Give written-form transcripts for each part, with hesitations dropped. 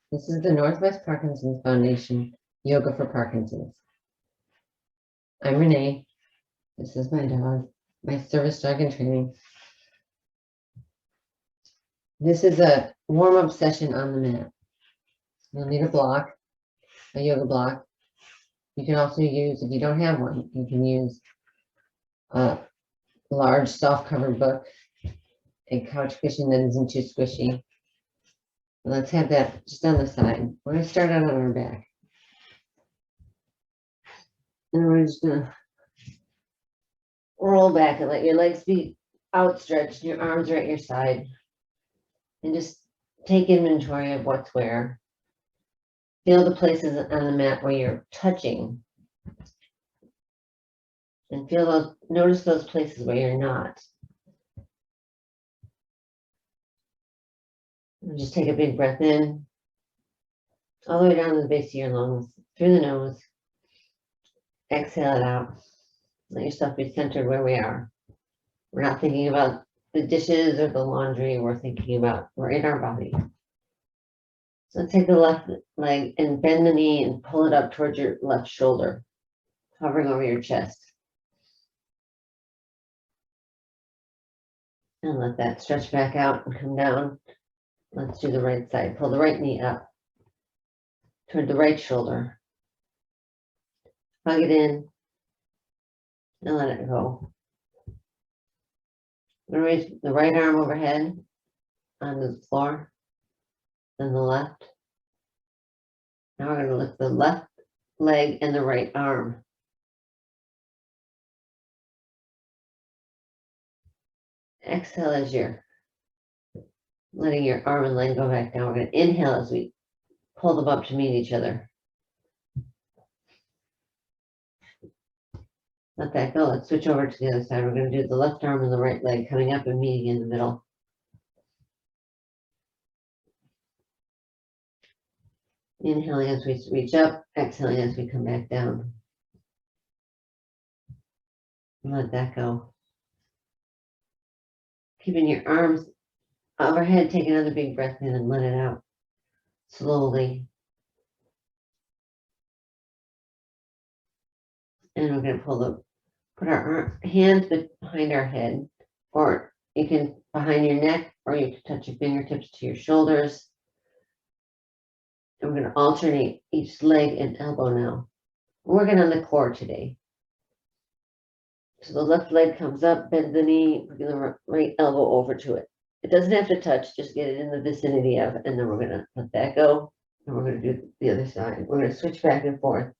This is the Northwest Parkinson's Foundation Yoga for Parkinson's. I'm Renee. This is my dog, my service dog in training. This is a warm-up session on the mat. You'll need a block, a yoga block. You can also use, if you don't have one, you can use a large soft-covered book, a couch cushion that isn't too squishy. Let's have that just on the side. We're going to start out on our back. And we're just going to roll back and let your legs be outstretched. Your arms are at your side. And just take inventory of what's where. Feel the places on the mat where you're touching. And feel those, notice those places where you're not. And just take a big breath in, all the way down to the base of your lungs, through the nose. Exhale it out. Let yourself be centered where we are. We're not thinking about the dishes or the laundry. We're thinking about, we're in our body. So take the left leg and bend the knee and pull it up towards your left shoulder, hovering over your chest. And let that stretch back out and come down. Let's do the right side. Pull the right knee up toward the right shoulder. Hug it in and let it go. We're going to raise the right arm overhead onto the floor, then the left. Now we're going to lift the left leg and the right arm. Exhale as you're letting your arm and leg go back down. We're going to inhale as we pull them up to meet each other. Let that go. Let's switch over to the other side. We're going to do the left arm and the right leg coming up and meeting in the middle. Inhaling as we reach up, exhaling as we come back down. And let that go. Keeping your arms overhead, take another big breath in and let it out slowly. And we're going to put our hands behind our head, or you can behind your neck, or you can touch your fingertips to your shoulders. And we're going to alternate each leg and elbow now. We're working on the core today. So the left leg comes up, bend the knee, bring the right elbow over to it. It doesn't have to touch, just get it in the vicinity of it, and then we're going to let that go, and we're going to do the other side. We're going to switch back and forth.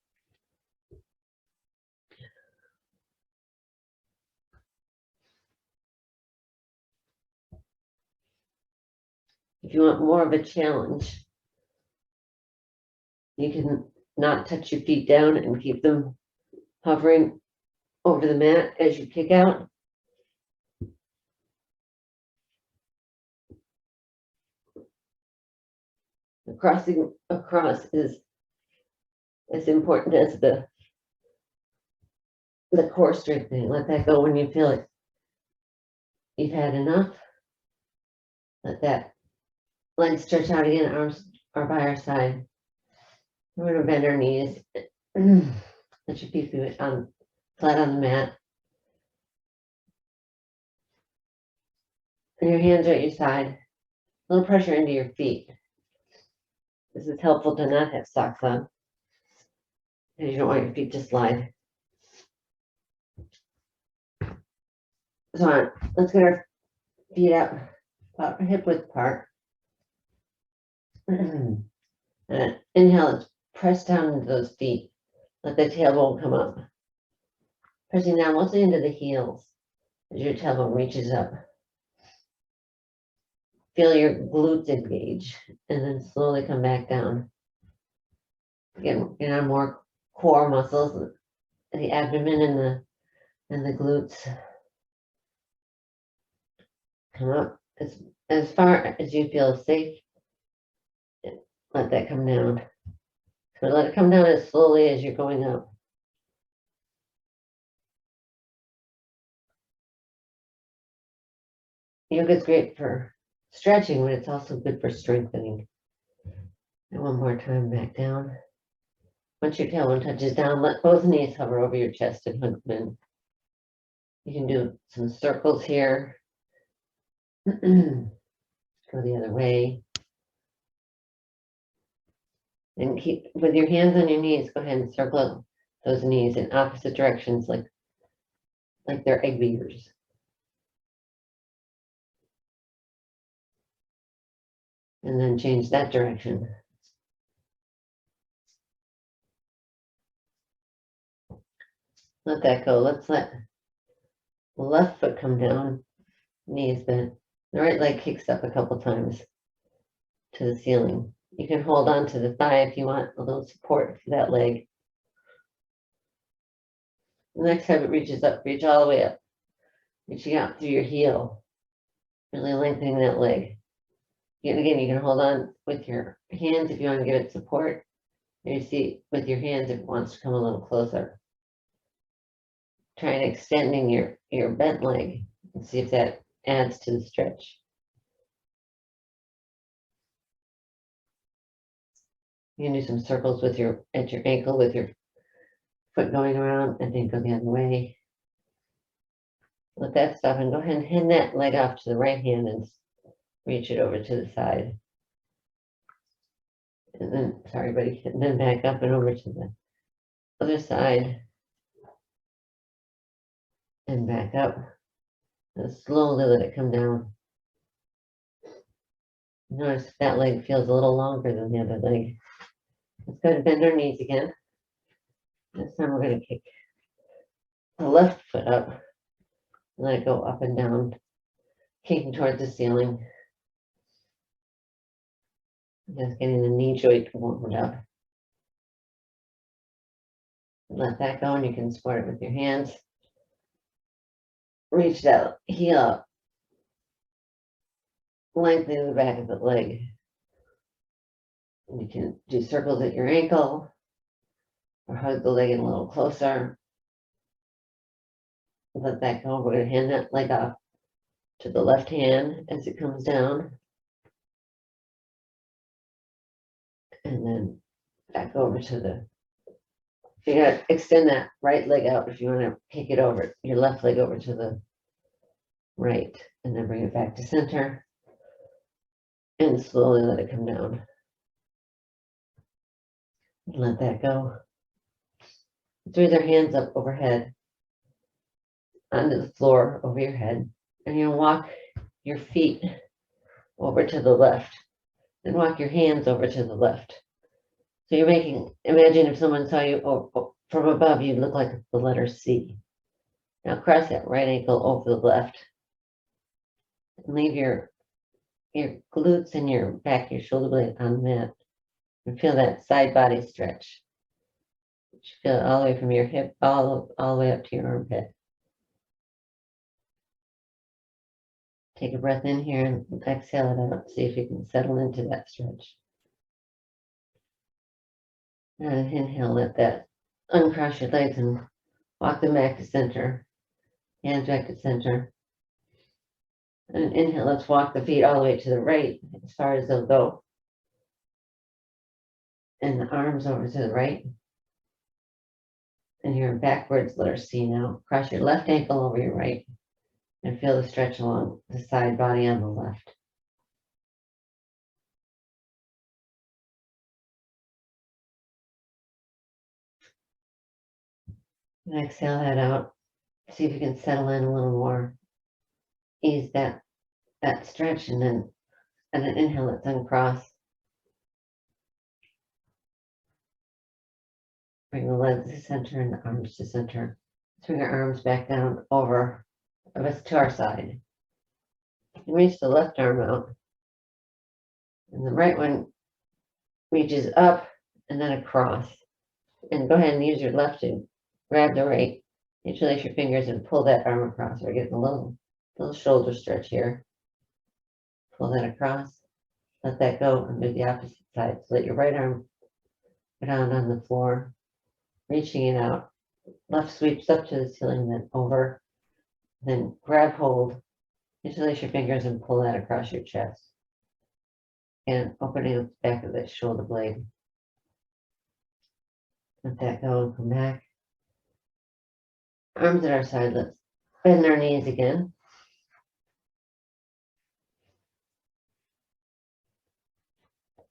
If you want more of a challenge, you can not touch your feet down and keep them hovering over the mat as you kick out. Crossing across is as important as the core strengthening. Let that go when you feel it. You've had enough. Let that leg stretch out again. Arms are by our side. We're going to bend our knees. Let your feet be flat on the mat. And your hands are at your side. A little pressure into your feet. This is helpful to not have socks on, because you don't want your feet to slide. So let's get our feet up about hip width apart. And inhale, let's press down into those feet. Let the tailbone come up. Pressing down mostly into the heels as your tailbone reaches up. Feel your glutes engage, and then slowly come back down. Again, get on more core muscles, the abdomen and the glutes. Come up as far as you feel safe. Let that come down. So let it come down as slowly as you're going up. Yoga is great for stretching, but it's also good for strengthening. And one more time back down. Once your tailbone touches down, let both knees hover over your chest and hug them in. You can do some circles here. Go the other way. And keep with your hands on your knees, go ahead and circle those knees in opposite directions like they're egg beaters. And then change that direction. Let that go. Let's let the left foot come down, knees bent. The right leg kicks up a couple times to the ceiling. You can hold on to the thigh if you want a little support for that leg. The next time it reaches up, reach all the way up, reaching out through your heel, really lengthening that leg. And again, you can hold on with your hands if you want to give it support. And you see with your hands if it wants to come a little closer. Try and extending your bent leg and see if that adds to the stretch. You can do some circles with at your ankle with your foot going around and then go the other way. Let that stop and go ahead and hand that leg off to the right hand and reach it over to the side. And then, sorry buddy, and then back up and over to the other side. And back up. And slowly let it come down. Notice that leg feels a little longer than the other leg. Let's go to bend our knees again. This time we're going to kick the left foot up. Let it go up and down, kicking towards the ceiling. Just getting the knee joint warmed up. Let that go and you can support it with your hands. Reach that heel up. Lengthening the back of the leg. You can do circles at your ankle or hug the leg in a little closer. Let that go. We're going to hand that leg off to the left hand as it comes down. And then back over to the, you got to extend that right leg out if you want to kick it over, your left leg over to the right. And then bring it back to center. And slowly let it come down. Let that go. Throw their hands up overhead onto the floor over your head. And you walk your feet over to the left. And walk your hands over to the left. So you're making, imagine if someone saw you from above, you'd look like the letter C. Now cross that right ankle over the left. And leave your glutes and your back, your shoulder blade on the mat. And feel that side body stretch. Feel it all the way from your hip, all the way up to your armpit. Take a breath in here and exhale it out. See if you can settle into that stretch. And inhale, let that uncross your legs and walk them back to center. Hands back to center. And inhale, let's walk the feet all the way to the right as far as they'll go. And the arms over to the right. And you're backwards, letter C now. Cross your left ankle over your right. And feel the stretch along the side body on the left. And exhale that out. See if you can settle in a little more. Ease that stretch and then inhale, let's uncross. Bring the legs to center and the arms to center. Let's bring our arms back down over us to our side. And reach the left arm out. And the right one reaches up and then across. And go ahead and use your left to grab the right. Interlace your fingers and pull that arm across. We're getting a little shoulder stretch here. Pull that across. Let that go and do the opposite side. So let your right arm go down on the floor, reaching it out. Left sweeps up to the ceiling, then over. Then grab hold. Interlace your fingers and pull that across your chest. and opening up the back of the shoulder blade. Let that go and come back. Arms at our side, let's bend our knees again.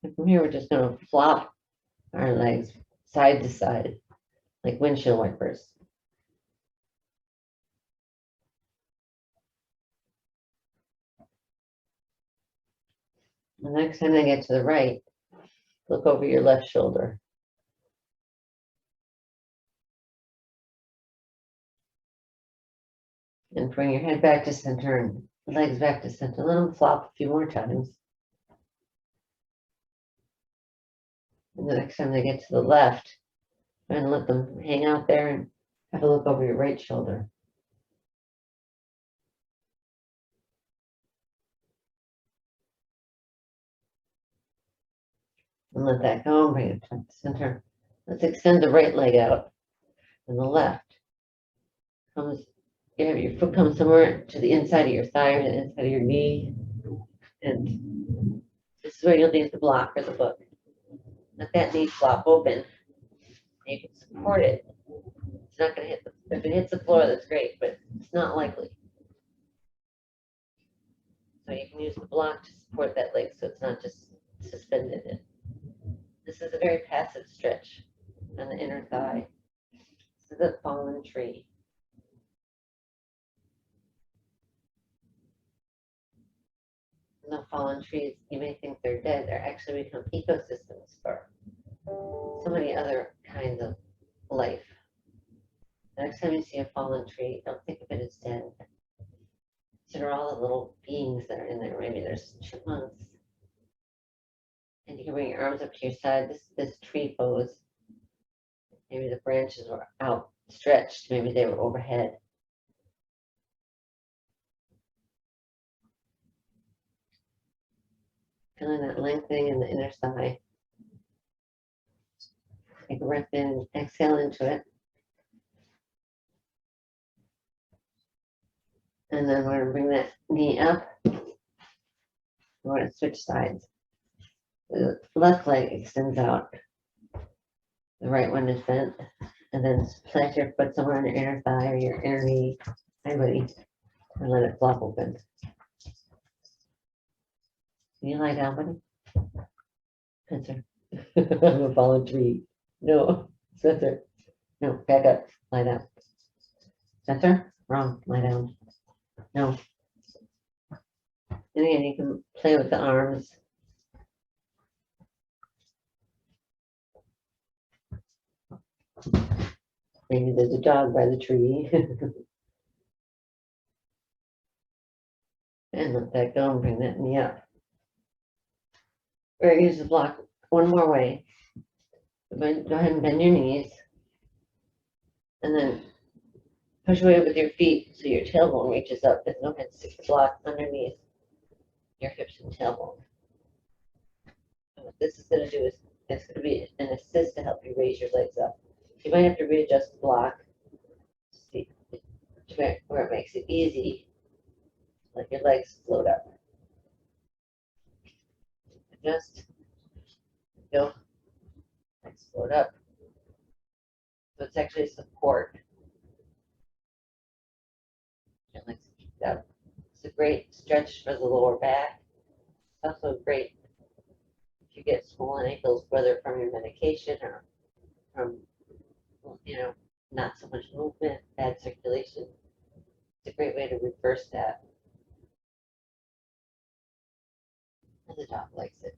And from here, we're just going to flop our legs side to side, like windshield wipers. The next time they get to the right, look over your left shoulder. And bring your head back to center and legs back to center. Let them flop a few more times. And the next time they get to the left, and let them hang out there and have a look over your right shoulder. And let that go and bring it to the center. Let's extend the right leg out. And the left comes, you have your foot come somewhere to the inside of your thigh or the inside of your knee. And this is where you'll need the block or the book. Let that knee flop open. You can support it. It's not going to hit the, if it hits the floor, that's great, but it's not likely. So you can use the block to support that leg so it's not just suspended in. This is a very passive stretch on the inner thigh. This is a fallen tree. And the fallen trees, you may think they're dead, they're actually become ecosystems for so many other kinds of life. The next time you see a fallen tree, don't think of it as dead. Consider all the little beings that are in there. Maybe there's chipmunks. And you can bring your arms up to your side. This tree pose. Maybe the branches were outstretched. Maybe they were overhead. Feeling that lengthening in the inner thigh. Take a breath in, exhale into it. And then we're going to bring that knee up. We're going to switch sides. The left leg extends out. The right one is bent. And then plant your foot somewhere on your inner thigh or your inner knee. Hi, buddy. And let it flop open. Can you lie down, buddy? Spencer. I'm a fallen tree. No, Spencer. No, back up. Lie down. Spencer? Wrong. Lie down. No. And again, you can play with the arms. Maybe there's a dog by the tree. And let that go and bring that knee up. We're going to use the block one more way. Go ahead and bend your knees. And then push away with your feet so your tailbone reaches up. And go ahead and stick the block underneath your hips and tailbone. And what this is going to do is it's going to be an assist to help you raise your legs up. You might have to readjust the block to see where it makes it easy. Let your legs float up. Adjust. Go. Legs float up. So it's actually support. Your legs keep up. It's a great stretch for the lower back. It's also great if you get swollen ankles, whether from your medication or from, not so much movement, bad circulation. It's a great way to reverse that. And the dog likes it.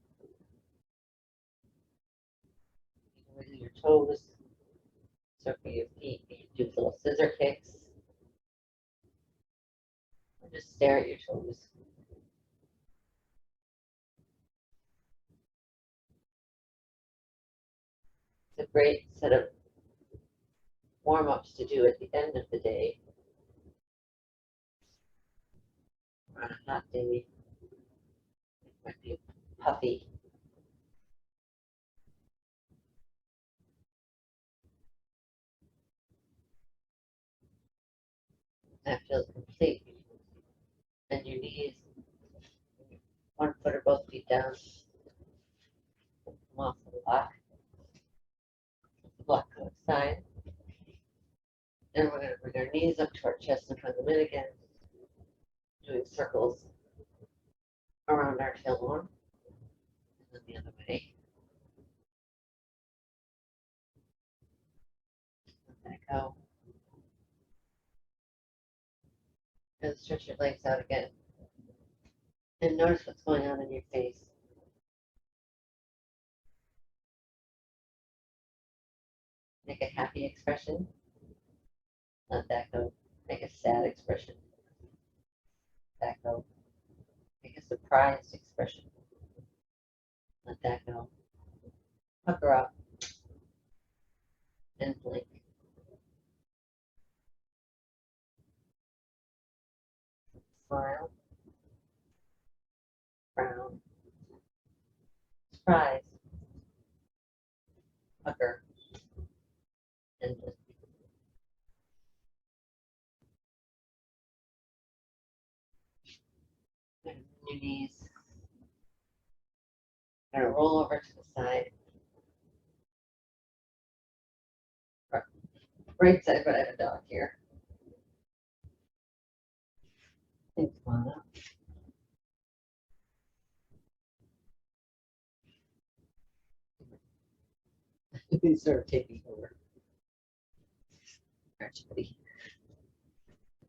You can wiggle your toes, circle your feet, you can do little scissor kicks. Or just stare at your toes. It's a great set of warm-ups to do at the end of the day. On a hot day, it might be puffy. That feels complete. Bend your knees, one foot or both feet down. off the block. The block on the side. And we're going to bring our knees up to our chest and plug them in again, doing circles around our tailbone. And then the other way. Let that go. And stretch your legs out again. And notice what's going on in your face. Make a happy expression. Let that go. Make a sad expression. Let that go. Make a surprised expression. Let that go. Pucker up. And blink. Smile. Frown. Surprise. Pucker. And blink. Your knees. Gonna roll over to the side. Right side, but I have a dog here. Thanks, Mama. He's sort of taking over. Aren't you, buddy?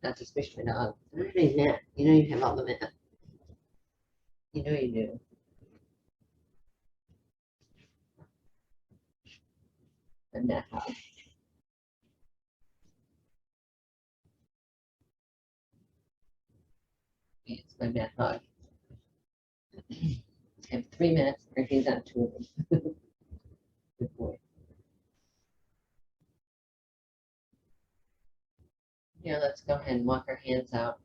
Not to squish my dog. What are you, Matt? You know you have all the mat. You know you do. And that hug. It's my mat hug. I have 3 minutes, or he's on 2 of them. Good boy. Yeah, let's go ahead and walk our hands out.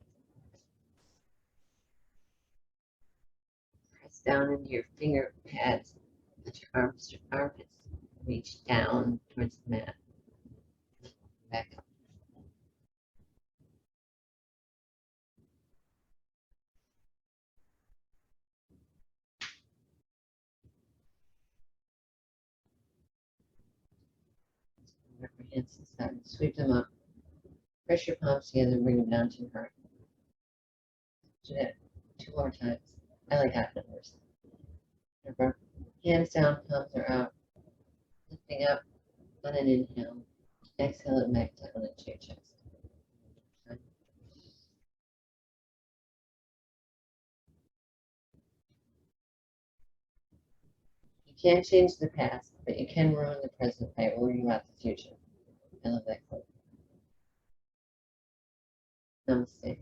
Press down into your finger pads. Let your armpits reach down towards the mat. Back up. Wrap your hands inside. Sweep them up. Press your palms together and bring them down to your heart. Do that 2 more times. I like odd numbers. Remember, hands down, palms are out. Lifting up on an inhale. Exhale it back down into your chest. You can't change the past, but you can ruin the present by worrying about the future. I love that quote. Namaste.